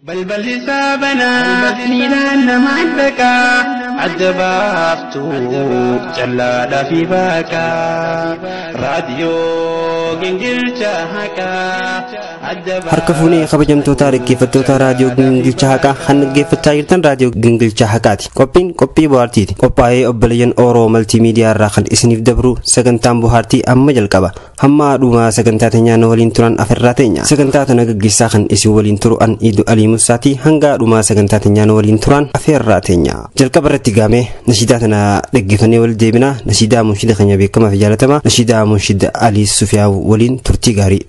بلبل حسابنا سنينا نمعدك عدبافتو جلالا في باكا راديو جنجل شاهكا harkafuuni kabajamtoota dhaggeeffattoota raadiyoo Gingilchaa Haqaa kan dhaggeeffachaa jirtan raadiyoo Gingilchaa Haqaati. Qophiin qophii bohaartiiti. Qophaa'ee obboleeyyan Oromoo maltiimiidiyaa irraa kan isiniif dabru sagantaan bohaartii amma jalqaba. Hamma dhuma sagantaa teenyaa nu waliin turan afirraa teenya. Sagantaa tana gaggeessaa kan isin waliin turu an Idu Alii Musaati hanga dhuma sagantaa teenyaa nu waliin turan afirraa teenya. Jalqaba irratti gaamee nashiidaa tana dhaggeeffannee wal deebina. Nashiidaa munshida keenya beekamaa fi jaalatamaa nashiidaa munshida Alii Sufiyaa waliin turtii gaarii.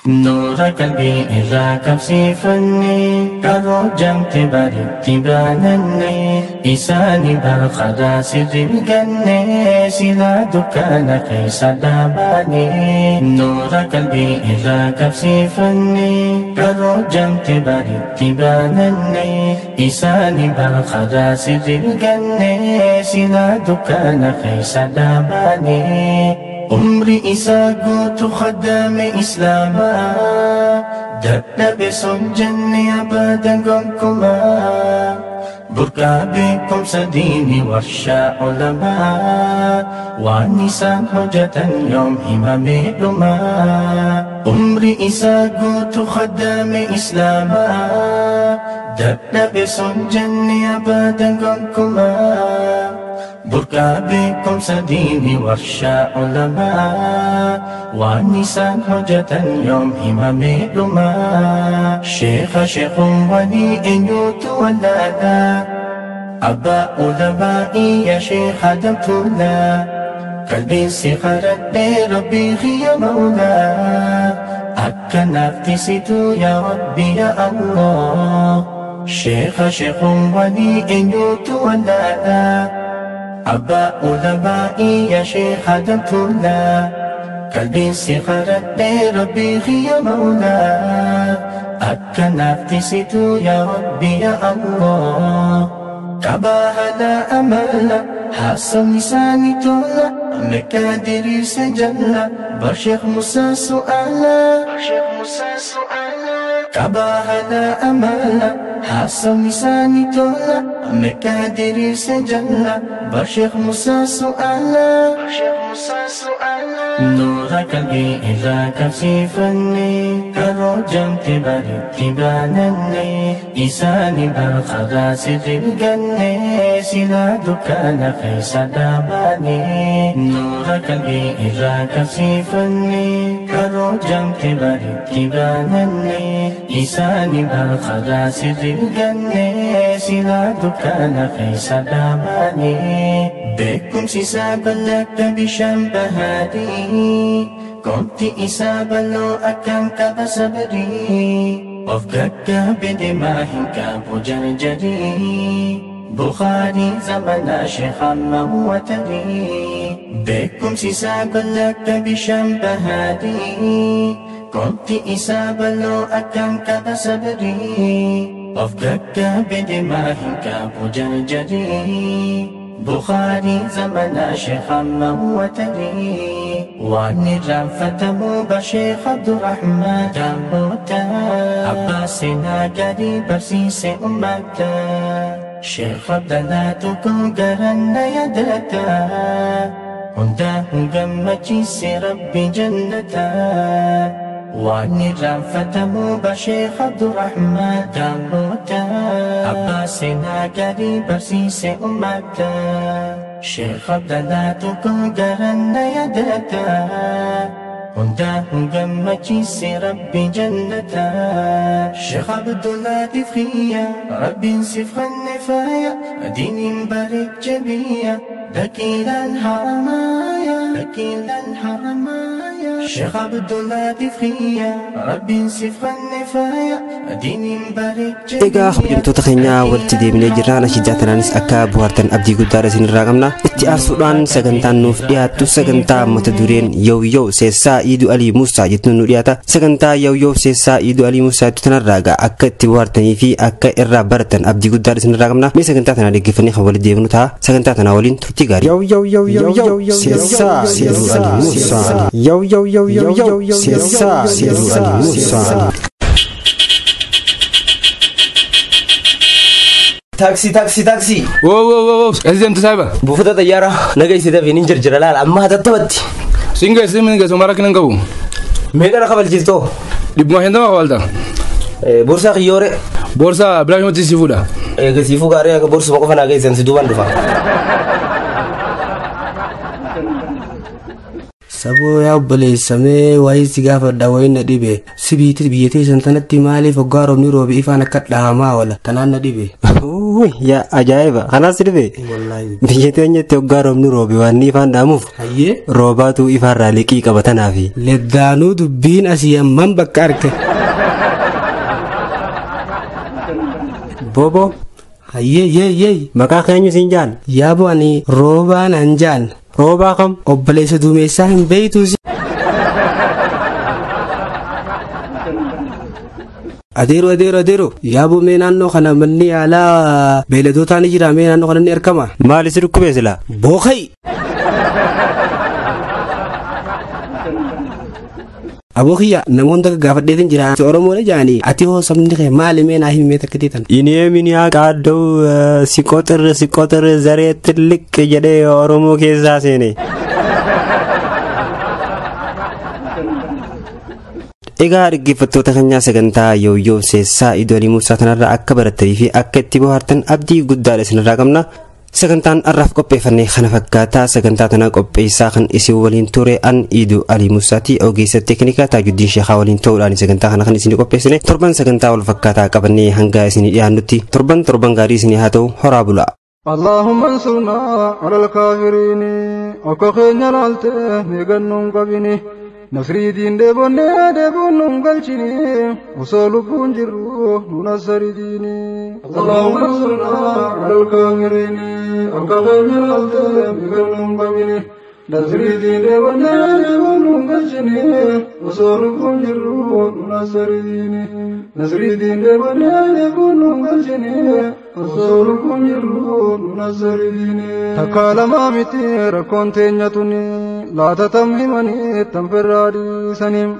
نور قلبي إذا كبسيفني كرو جمت بارك بانني إساني بالخدا سر الجنة سلا دكان كيس داباني نور قلبي إذا كبسيفني كرو جمت بارك بانني إساني بالخدا سر الجنة سلا دكان كيس داباني عمري إساقو تخدم إسلاما دبنا بسون جنة أبدا قمكما بركا بكم سديني ورشا علماء والنساء حجة يوم إمام لما عمري إساقو تخدم إسلاما دبنا بسون جنة أبدا قمكما بركا بكم سديني ورشا علماء والنساء حجة يوم إمام لما شيخ ولي إن يتولانا أبا علمائي يا شيخ دمتولا قلبي سخرت ربي هي مولا أكا نفتسيتو يا ربي يا الله شيخ ولي إن يتولانا أبا علمائي يا شيخ دمتولا قلبي سخرت ربي هي مولا أكا نفتسيتو يا ربي يا الله كباهنا أملا حسن لساني تولا مكادري سجلا بشيخ موسى سؤالا كباهنا أملا حسن لساني تولا مكادري سجلا بشيخ موسى سؤالا نور قلبي إذا كسيفني كرو جمت بارك تبانني إساني بالخدا سر الجنة سلا دكان خيس داباني نور قلبي إذا كسيفني كرو جمت بارك تبانني إساني بالخدا سر الجنة سلا دكان خيس داباني بكم سيساب لك بشنبهادي كنت إسابا لو أكن كبسبري وفقك بدماهك بجرجري بخاري زمن شيخ موتري بكم سيسابا لك بشنبهادي كنت إسابا لو أكن كبسبري وفقك بدماهك بجرجري بخاري زمن شيخ موتري وعن الرافة موبا شيخ عبد الرحمن جاموتا عباسنا قريب برسيس أمتا شيخ عبد الله تكون يدتا هندا هنغمتي سي ربي جنتا وعن الرافة موبا شيخ عبد الرحمن جاموتا عباسنا قريب برسيس أمتا شيخ عبد الله تكون يدتا هندا هنغمتي سي ربي جنتا شيخ عبد الله تفخيا ربي سفخ النفايا دين بارك جبيا دكيلا الحرمايا شيخ عبد الله تفخيا ربي سفخ النفايا دين بارك جبيا egaa kabajamtoota keenyaa walitti deebinee jirra nashiidaa tanaanis akka bohaartan abdii guddaa isin irraa qabna itti aansuudhaan sagantaan nuuf dhiyaattu sagantaa mata dureen yow seessaa Idu Alii Musaa jettuun nu dhiyaata sagantaa yow seessaa Idu Alii Musaa jettu tanarraa akka itti bohaartanii fi akka irraa baratan abdii guddaa isin irraa qabna mee sagantaa tanaa dhaggeeffannee kan walitti deebinu ta'a sagantaa tanaa waliin turtii gaarii yow seessaa Idu Alii Musaa yow seessaa Idu Alii Musaa Taksi. Wow. Asem tsaba. Buufata xayyaara naga isida fi ninjir jira laal amma tattawatti. Singa simin ga somara kinan gabu. Meeqa kabalchisto? Dibmo henda ma walda. Borsa khiyore. Borsa Ibrahim Tisifuda. Ga sifu gare ga borsa ko fana ga isan si duban dufa. Sabo ya bale same wai sigafa da wai na dibe sibiti biyete santanatti mali fogaro ni robi ifana kadda ma wala tanan na dibe ya ajaiba khana sirbe wallahi biyete nyete fogaro ni robi wani ifan damuf hayye robatu ifarra liqi qabatana fi ledanu dubbin asiyam man bakkarke bobo hayye ye maka khanyu sinjan yabo ani roba nanjan roba kam obbalesa dumesa hin beytu adero yabo me nanno khana manni ala beledo tani jira me nanno khana ni erkama mali siru kubesla bokhay Abokiya namoota gaafadheetin jira Oromoo le jaani ati hoo sabni kee maali mee naa himee takkatiitan inni miniyaa qaaddoo siqotir zaree tillik jedhee Oromoo keessaa seene egaa dhaggeeffattoota keenyaa sagantaa yooyyoo seessaa idoolii Muusaa tanarraa akka barattanii fi akka itti bohaartan abdii guddaadha isinirraa qabna. Sagantaan arraaf qopheeffannee kana fakkaataa sagantaa tana qopheessaa kan isin waliin ture an Idu Ali Musaati ogeessa teeknikaa Taajuddin Sheekhaa waliin ta'uudhaan sagantaa kana kan isin qopheessine torban sagantaa wal fakkaataa qabannee hanga isin dhiyaannutti torban gaarii isin haa ta'u horaa bulaa. اللهم انصرنا على الكافرين وكخينا لالته ميغنون قبيني نصري دين دبون قلشيني وصولو بونجرو ننصر ديني اللهم انصرنا على الكافرين وكخينا لالته ميغنون قبيني نصري دين دبون قلشيني وصولو بونجرو ننصر ديني نصري دين دبون قلشيني وصولكم يرون نصريني تكالما متي ركون تنيتني لا تتمهمني تنفرادي سنيم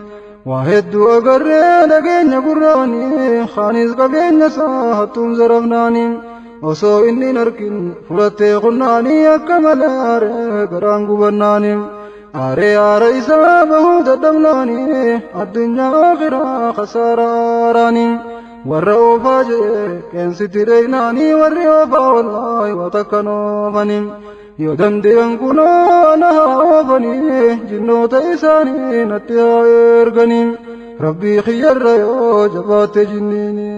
واحد أجر لجين قراني خانز قبين ساهتم زرفناني وسو إني نركن فرتي قناني أكمل قران قبناني آري إسابه تدمناني الدنيا آخرة خساراني والرؤوفا كان ستريناني والرؤوفا والله وتكنوفني يدندن كنا نهافني جنوت إساني نتيا إرغني ربي خير يا جبات جنيني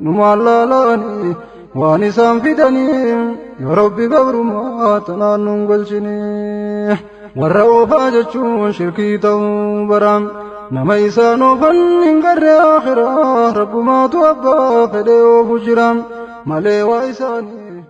نمالالاني واني سانفدني يا ربي قبر ما تنانن قلشني والرؤوفا جتشون شركي برام نما إسانو فنن قر آخرة رب ما توبا فديو فجرام مالي وإساني